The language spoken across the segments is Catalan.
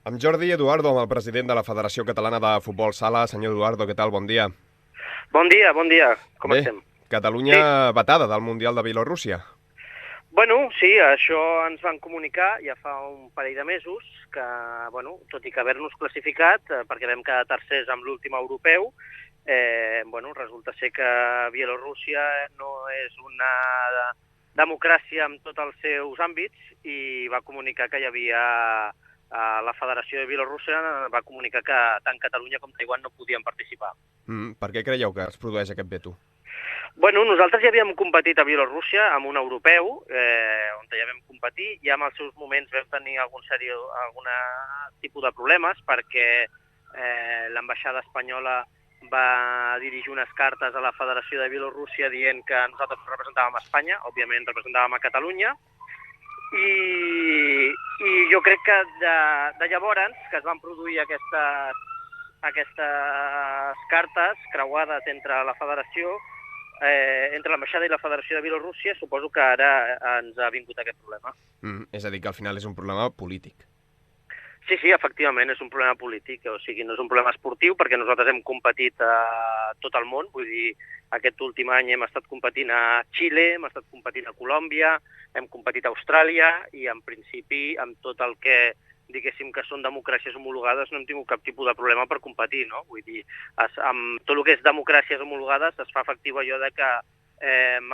Amb Jordi Eduardo, amb el president de la Federació Catalana de Futbol Sala. Senyor Eduardo, què tal? Bon dia. Bon dia. Com Bé, estem? Sí. Catalunya vetada del Mundial de Bielorússia. Bueno, sí, això ens van comunicar ja fa un parell de mesos, que, bueno, tot i que haver-nos classificat, perquè vam quedar tercers amb l'últim europeu, bueno, resulta ser que Bielorússia no és una democràcia en tots els seus àmbits i va comunicar que hi havia la Federació de Bielorússia va comunicar que tant Catalunya com Taiwan no podien participar. Per què creieu que es produeix aquest veto? Bueno, nosaltres ja havíem competit a Bielorússia amb un europeu, on ja vam competir, i en els seus moments vam tenir algun tipus de problemes perquè l'ambaixada espanyola va dirigir unes cartes a la Federació de Bielorússia dient que nosaltres representàvem a Espanya, òbviament representàvem a Catalunya, i jo crec que de llavors que es van produir aquestes cartes creuades entre la Federació, entre l'ambaixada i la Federació de Bielorússia, suposo que ara ens ha vingut aquest problema. És a dir, que al final és un problema polític. Sí, efectivament, és un problema polític, o sigui, no és un problema esportiu, perquè nosaltres hem competit a tot el món, vull dir, aquest últim any hem estat competint a Xile, hem estat competint a Colòmbia, hem competit a Austràlia, i en principi, amb tot el que diguéssim que són democràcies homologades, no hem tingut cap tipus de problema per competir, no? Vull dir, amb tot el que és democràcies homologades es fa efectiu allò de que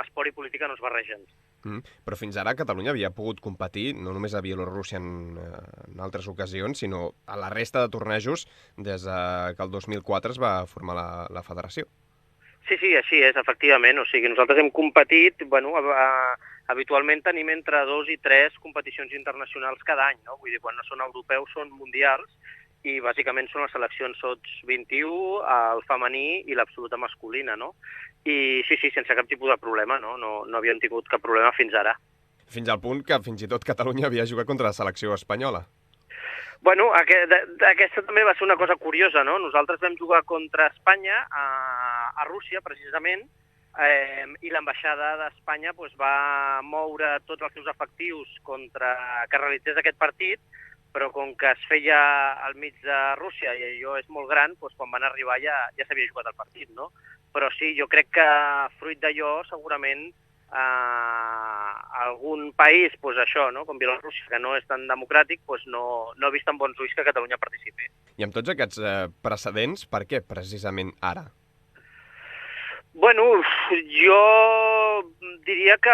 esport i política no es barregen. Però fins ara Catalunya havia pogut competir no només a Bielorússia en altres ocasions, sinó a la resta de tornejos des que el 2004 es va formar la federació. Sí, així és, efectivament. O sigui, nosaltres hem competit, bueno, habitualment tenim entre 2 i 3 competicions internacionals cada any, no? Vull dir, quan no són europeus són mundials, i bàsicament són les seleccions sots 21, el femení i l'absoluta masculina, no? I sí, sense cap tipus de problema, no? No havíem tingut cap problema fins ara. Fins al punt que fins i tot Catalunya havia jugat contra la selecció espanyola. Bueno, aquesta també va ser una cosa curiosa, no? Nosaltres vam jugar contra Espanya a Rússia, precisament, i l'ambaixada d'Espanya va moure tots els seus efectius que realitzés aquest partit, però com que es feia al mig de Rússia i allò és molt gran, quan van arribar ja s'havia jugat el partit, no? Però sí, jo crec que fruit d'allò segurament algun país, això, no? Com Bielorússia, que no és tan democràtic, no ha vist amb bons ulls que Catalunya participi. I amb tots aquests precedents, per què precisament ara? Bueno, jo diria que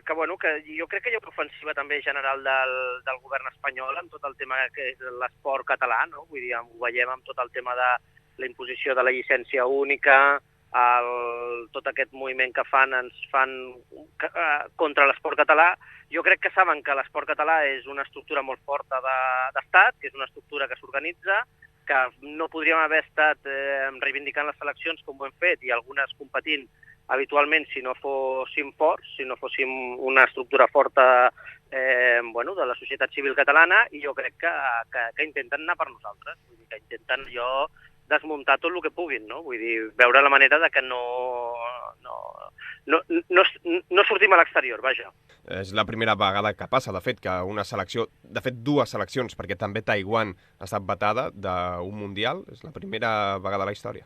jo crec que hi ha una ofensiva també general del govern espanyol en tot el tema que és l'esport català, no? Vull dir, ho veiem amb tot el tema de la imposició de la llicència única, tot aquest moviment que ens fan contra l'esport català. Jo crec que saben que l'esport català és una estructura molt forta d'estat, que és una estructura que s'organitza, que no podríem haver estat reivindicant les seleccions com ho hem fet i algunes competint habitualment si no fóssim forts, si no fóssim una estructura forta de la societat civil catalana, i jo crec que intenten anar per nosaltres, vull dir, que intenten desmuntar tot el que puguin, no? Vull dir, veure la manera de que no sortim a l'exterior, vaja. És la primera vegada que passa, de fet, que una selecció, de fet dues seleccions, perquè també Taiwan ha estat vetada d'un Mundial, és la primera vegada a la història.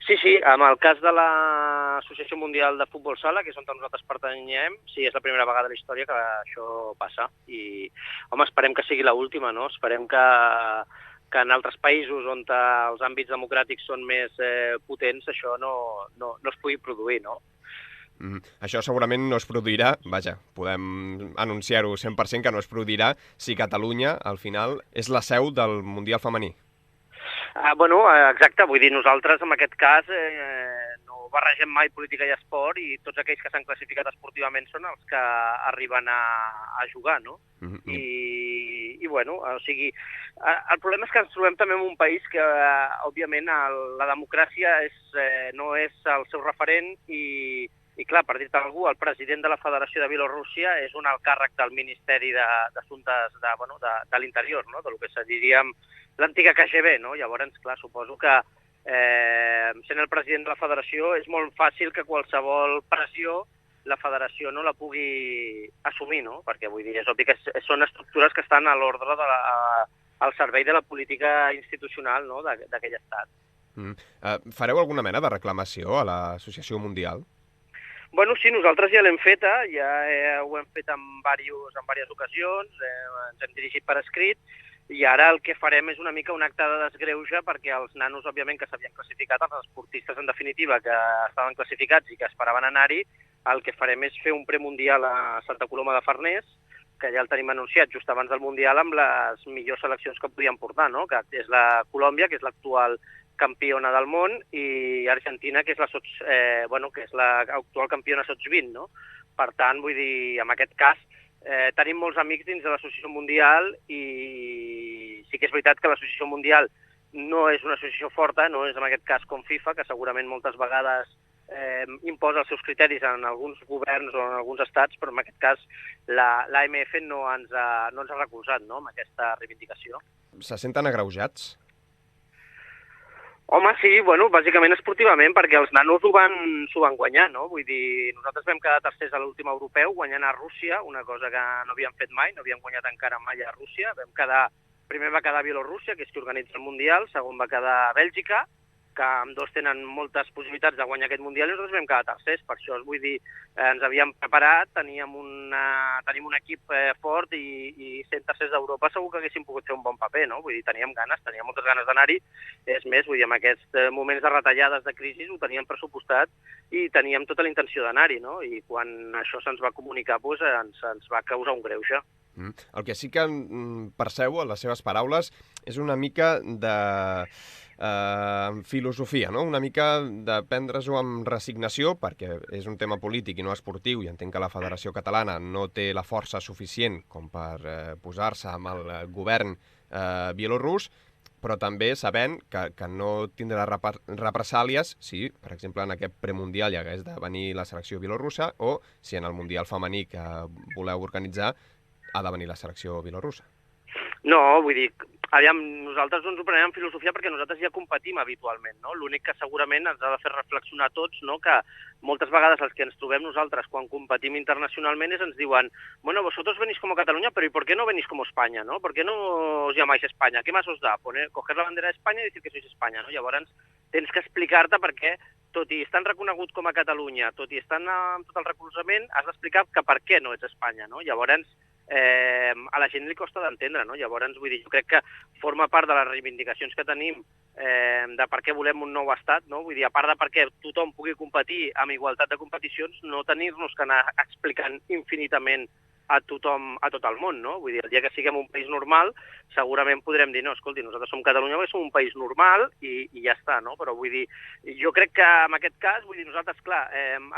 Sí, amb el cas de l'Associació Mundial de Futbol Sala, que és on nosaltres pertanyem, sí, és la primera vegada a la història que això passa. I, home, esperem que sigui l'última, no? Esperem que en altres països on els àmbits democràtics són més potents, això no es pugui produir, no? Això segurament no es produirà, vaja, podem anunciar-ho 100% que no es produirà si Catalunya, al final, és la seu del Mundial femení. Exacte, vull dir, nosaltres en aquest cas no barregem mai política i esport, i tots aquells que s'han classificat esportivament són els que arriben a jugar, no? I bueno, o sigui, el problema és que ens trobem també en un país que, òbviament, la democràcia no és el seu referent, i clar, per dir-te algú, el president de la Federació de Bielorússia és un alt càrrec del Ministeri d'Assumptes de l'Interior, no? De lo que se diria l'antiga KGB, no? Llavors, clar, suposo que sent el president de la Federació és molt fàcil que qualsevol pressió la Federació no la pugui assumir, no? Perquè, vull dir, és obvi que són estructures que estan a l'ordre al servei de la política institucional, no?, d'aquell estat. Fareu alguna mena de reclamació a l'Associació Mundial? Bueno, sí, nosaltres ja l'hem feta, ja ho hem fet en diverses ocasions, ens hem dirigit per escrit, i ara el que farem és una mica un acte de desgreuge perquè els nanos, òbviament, que s'havien classificat, els esportistes, en definitiva, que estaven classificats i que esperaven anar-hi, el que farem és fer un premundial a Santa Coloma de Farners, que ja el tenim anunciat just abans del Mundial amb les millors seleccions que podien portar, no?, que és la Colòmbia, que és l'actual campiona del món, i Argentina, que és l'actual campiona sots 20, no? Per tant, vull dir, en aquest cas, tenim molts amics dins de l'Associació Mundial i sí que és veritat que l'Associació Mundial no és una associació forta, no és en aquest cas com FIFA, que segurament moltes vegades imposa els seus criteris en alguns governs o en alguns estats, però en aquest cas l'AMF no ens ha recolzat, no?, amb aquesta reivindicació. Se senten agreujats? Home, sí, bueno, bàsicament esportivament, perquè els nanos s'ho van guanyar, no? Vull dir, nosaltres vam quedar tercers a l'últim europeu, guanyant a Rússia, una cosa que no havíem fet mai, no havíem guanyat encara mai a Rússia. Primer va quedar Bielorússia, que és qui organitza el Mundial, segon va quedar Bèlgica, que ambdós tenen moltes possibilitats de guanyar aquest Mundial, i nosaltres vam quedar tercers. Per això, vull dir, ens havíem preparat, tenim un equip fort i sent tercers d'Europa segur que haguéssim pogut fer un bon paper, no? Vull dir, teníem moltes ganes d'anar-hi. És més, vull dir, en aquests moments de retallades de crisi ho teníem pressupostat i teníem tota la intenció d'anar-hi, no? I quan això se'ns va comunicar, doncs, ens va causar un greuge. El que sí que percebo en les seves paraules és una mica de filosofia, no? Una mica de prendre-s'ho amb resignació, perquè és un tema polític i no esportiu, i entenc que la Federació Catalana no té la força suficient com per posar-se amb el govern bielorrús, però també sabent que no tindrà represàlies si, per exemple, en aquest premundial hi hagués de venir la selecció bielorrussa o si en el Mundial femení que voleu organitzar ha de venir la selecció bielorrussa. No, vull dir, aviam, nosaltres ens ho prenem en filosofia perquè nosaltres ja competim habitualment, no? L'únic que segurament ens ha de fer reflexionar a tots, no?, que moltes vegades els que ens trobem nosaltres quan competim internacionalment ens diuen, bueno, vosotros venís como Cataluña, pero ¿y por qué no venís como España, no? ¿Por qué no os llamáis España? ¿Qué más os da? Coger la bandera de España y decir que sois España, no? Llavors tens que explicar-te perquè, tot i estar reconegut com a Catalunya, tot i estar amb tot el recolzament, has d'explicar que per què no ets Espanya, no? Llavors a la gent li costa d'entendre, no? Llavors, vull dir, jo crec que forma part de les reivindicacions que tenim de per què volem un nou estat, no? Vull dir, a part de perquè tothom pugui competir amb igualtat de competicions, no tenir-nos que anar explicant infinitament a tothom, a tot el món, no? Vull dir, el dia que siguem un país normal, segurament podrem dir, no, escolti, nosaltres som Catalunya perquè som un país normal i ja està, no? Però vull dir, jo crec que en aquest cas, vull dir, nosaltres, clar,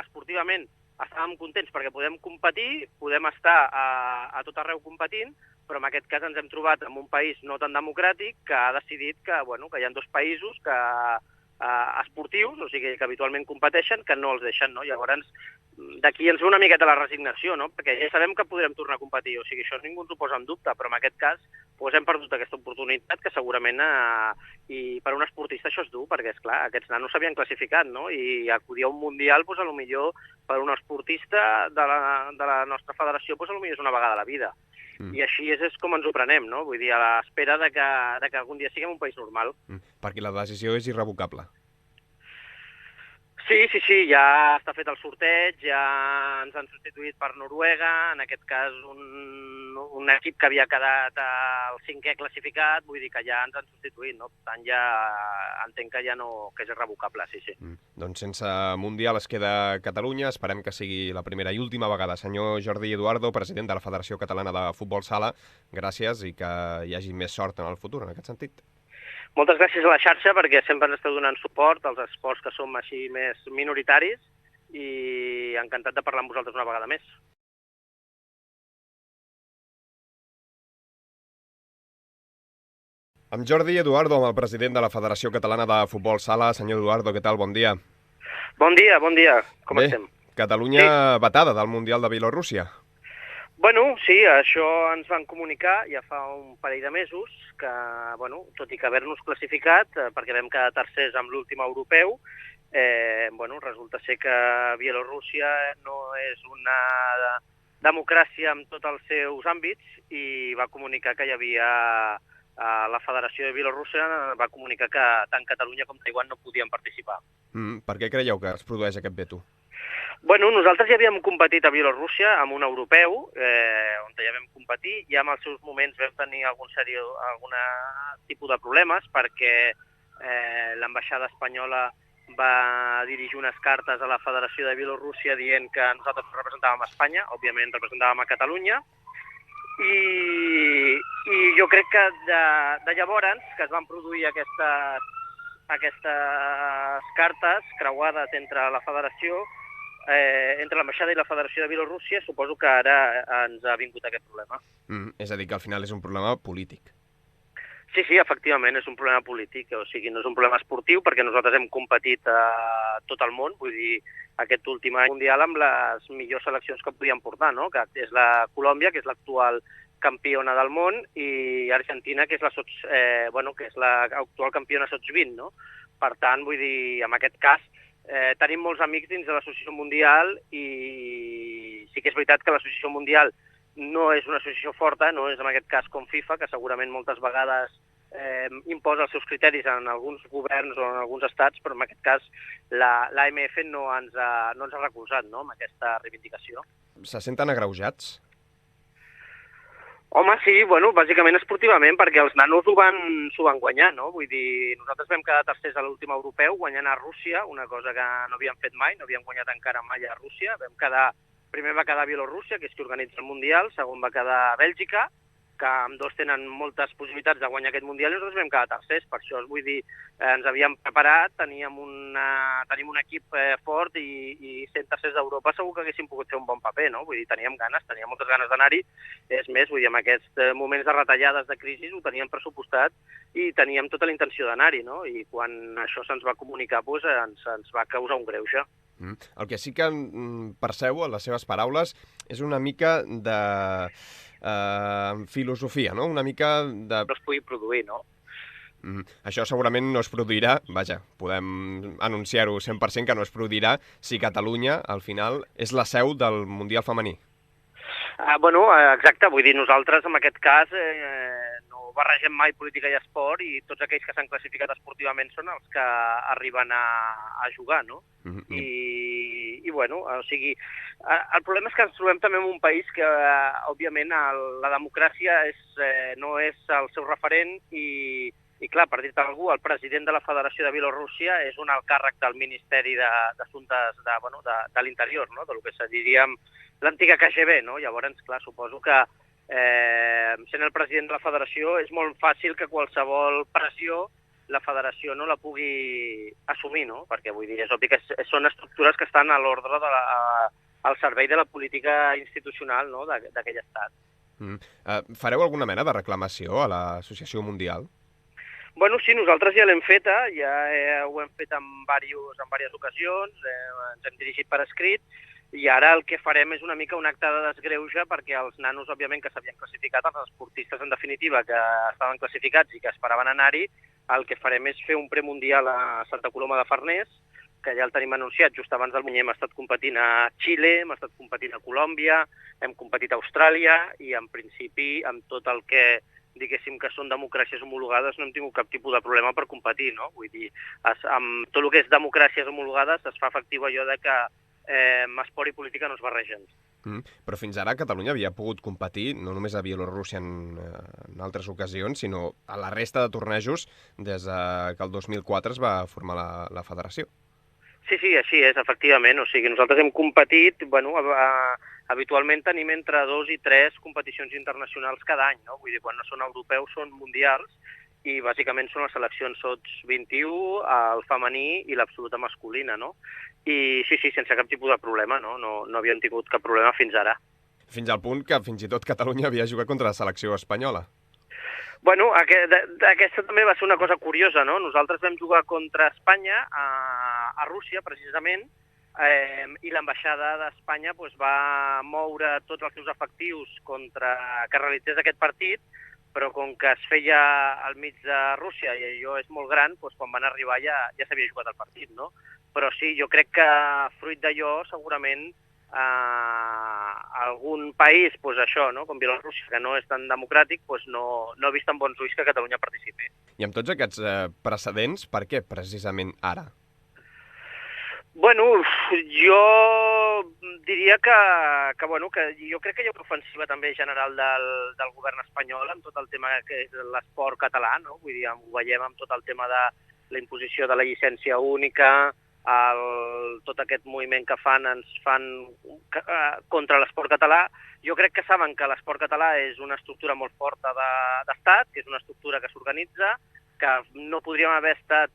esportivament estàvem contents perquè podem competir, podem estar a tot arreu competint, però en aquest cas ens hem trobat en un país no tan democràtic que ha decidit que, bueno, que hi ha dos països esportius, o sigui, que habitualment competeixen, que no els deixen, no? Llavors, d'aquí ens ve una miqueta la resignació, no? Perquè ja sabem que podrem tornar a competir, o sigui, això ningú ens ho posa en dubte, però en aquest cas hem perdut aquesta oportunitat que segurament i per un esportista això és dur, perquè, esclar, aquests nanos s'havien classificat, no? I acudir a un Mundial, doncs, potser per un esportista de la nostra federació, doncs, potser és una vegada a la vida. I així és com ens ho prenem, no? Vull dir, a l'espera de que algun dia siguem un país normal. Perquè la decisió és irrevocable. Sí, ja està fet el sorteig, ja ens han substituït per Noruega, en aquest cas un equip que havia quedat el 5è classificat, vull dir que ja ens han substituït, no? Per tant, ja entenc que ja no, que és irrevocable, sí. Doncs sense Mundial es queda Catalunya, esperem que sigui la primera i última vegada. Senyor Jordi Eduardo, president de la Federació Catalana de Futbol Sala, gràcies i que hi hagi més sort en el futur, en aquest sentit. Moltes gràcies a la xarxa perquè sempre ens esteu donant suport als esports que som així més minoritaris i encantat de parlar amb vosaltres una vegada més. Amb Jordi Eduardo, amb el president de la Federació Catalana de Futbol Sala. Senyor Eduardo, què tal? Bon dia. Bon dia. Com estem? Catalunya vetada del Mundial de Bielorússia. Bueno, sí, això ens van comunicar ja fa un parell de mesos que, bueno, tot i que haver-nos classificat, perquè vam quedar tercers amb l'últim europeu, resulta ser que Bielorússia no és una democràcia en tots els seus àmbits i va comunicar que hi havia la Federació de Bielorússia va comunicar que tant Catalunya com Taiwan no podien participar. Per què creieu que es produeix aquest veto? Bueno, nosaltres ja havíem competit a Bielorússia amb un europeu, on ja vam competir, i en els seus moments vam tenir algun tipus de problemes perquè l'ambaixada espanyola va dirigir unes cartes a la Federació de Bielorússia dient que nosaltres representàvem a Espanya, òbviament representàvem a Catalunya, i jo crec que de llavors que es van produir aquestes cartes creuades entre la Federació, entre l'ambaixada i la Federació de Bielorússia, suposo que ara ens ha vingut aquest problema. És a dir, que al final és un problema polític. Sí, efectivament, és un problema polític, o sigui, no és un problema esportiu, perquè nosaltres hem competit a tot el món, vull dir, aquest últim any mundial amb les millors seleccions que podíem portar, no? Que és la Colòmbia, que és l'actual campiona del món, i Argentina, que és l'actual campiona sots 20, no? Per tant, vull dir, en aquest cas, tenim molts amics dins de l'Associació Mundial i sí que és veritat que l'Associació Mundial no és una associació forta, no és en aquest cas com FIFA, que segurament moltes vegades imposa els seus criteris en alguns governs o en alguns estats, però en aquest cas l'AMF no ens ha recolzat, no?, amb aquesta reivindicació. Se senten agreujats? Home, sí, bueno, bàsicament esportivament, perquè els nanos s'ho van guanyar, no? Vull dir, nosaltres vam quedar tercers a l'últim europeu, guanyant a Rússia, una cosa que no havíem fet mai, no havíem guanyat encara mai a Rússia. Primer va quedar Bielorússia, que és qui organitza el Mundial, segon va quedar Bèlgica, que amb dos tenen moltes possibilitats de guanyar aquest Mundial, i nosaltres vam quedar tercers. Per això, vull dir, ens havíem preparat, tenim un equip fort i sent tercers d'Europa segur que haguéssim pogut fer un bon paper, no? Vull dir, teníem moltes ganes d'anar-hi. És més, vull dir, en aquests moments de retallades de crisi ho teníem pressupostat i teníem tota la intenció d'anar-hi, no? I quan això se'ns va comunicar, doncs, ens va causar un greuge. El que sí que percebo a les seves paraules és una mica de filosofia, no? Una mica de... No es pugui produir, no? Això segurament no es produirà, vaja, podem anunciar-ho 100% que no es produirà si Catalunya, al final, és la seu del Mundial femení. Bueno, exacte, vull dir, nosaltres en aquest cas no barregem mai política i esport i tots aquells que s'han classificat esportivament són els que arriben a jugar, no? I bueno, o sigui, el problema és que ens trobem també en un país que, òbviament, la democràcia no és el seu referent i clar, per dir-te algú, el president de la Federació de Bielorússia és un alt càrrec del Ministeri d'Assumptes de l'Interior, no? De lo que se diria l'antiga KGB, no? Llavors, clar, suposo que sent el president de la Federació és molt fàcil que qualsevol pressió la Federació no la pugui assumir, no? Perquè, vull dir, és obvi que són estructures que estan a l'ordre al servei de la política institucional, no?, d'aquell estat. Fareu alguna mena de reclamació a l'Associació Mundial? Bueno, sí, nosaltres ja l'hem feta, ja ho hem fet en diverses ocasions, ens hem dirigit per escrit, i ara el que farem és una mica un acte de desgreuge perquè els nanos, òbviament, que s'havien classificat, els esportistes, en definitiva, que estaven classificats i que esperaven anar-hi, el que farem és fer un premundial a Santa Coloma de Farners, que ja el tenim anunciat just abans del Mundial. Hem estat competint a Xile, hem estat competint a Colòmbia, hem competit a Austràlia i, en principi, amb tot el que diguéssim que són democràcies homologades, no hem tingut cap tipus de problema per competir, no? Vull dir, amb tot el que és democràcies homologades es fa efectiu allò de que esport i política no es barregen. Però fins ara Catalunya havia pogut competir no només a Bielorússia en altres ocasions, sinó a la resta de tornejos des que el 2004 es va formar la federació. Sí, així és, efectivament. O sigui, nosaltres hem competit, bueno, habitualment tenim entre 2 i 3 competicions internacionals cada any, no? Vull dir, quan no són europeus són mundials, i bàsicament són les seleccions sots 21, el femení i l'absoluta masculina, no? I sí, sense cap tipus de problema, no? No havíem tingut cap problema fins ara. Fins al punt que fins i tot Catalunya havia jugat contra la selecció espanyola. Bueno, aquesta també va ser una cosa curiosa, no? Nosaltres vam jugar contra Espanya a Rússia, precisament, i l'ambaixada d'Espanya va moure tots els seus efectius que realitzés aquest partit, però com que es feia al mig de Rússia i allò és molt gran, quan van arribar ja s'havia jugat el partit, no? Però sí, jo crec que fruit d'allò segurament algun país, doncs això, no? Com Bielorússia, que no és tan democràtic, doncs no ha vist amb bons ulls que Catalunya participi. I amb tots aquests precedents, per què precisament ara? Bueno, jo diria que jo crec que hi ha una ofensiva també general del govern espanyol amb tot el tema que és l'esport català, no? Vull dir, ho veiem amb tot el tema de la imposició de la llicència única, tot aquest moviment que ens fan contra l'esport català. Jo crec que saben que l'esport català és una estructura molt forta d'estat, que és una estructura que s'organitza, que no podríem haver estat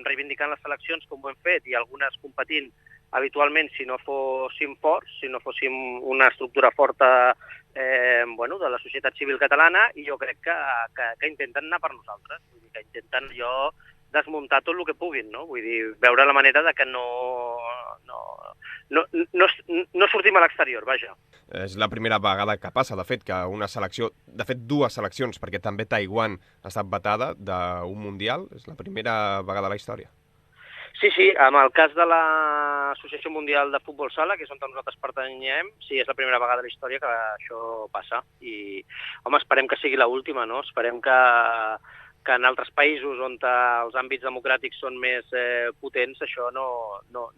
reivindicant les seleccions com ho hem fet i algunes competint habitualment si no fóssim forts, si no fóssim una estructura forta de la societat civil catalana, i jo crec que intenten anar per nosaltres, vull dir, que intenten desmuntar tot el que puguin, no? Vull dir, veure la manera de que no sortim a l'exterior, vaja. És la primera vegada que passa, de fet, que una selecció, de fet dues seleccions, perquè també Taiwan ha estat vetada d'un Mundial, és la primera vegada a la història. Sí, amb el cas de l'Associació Mundial de Futbol Sala, que és on nosaltres pertanyem, sí, és la primera vegada a la història que això passa. I, home, esperem que sigui l'última, no? Esperem que en altres països on els àmbits democràtics són més potents això no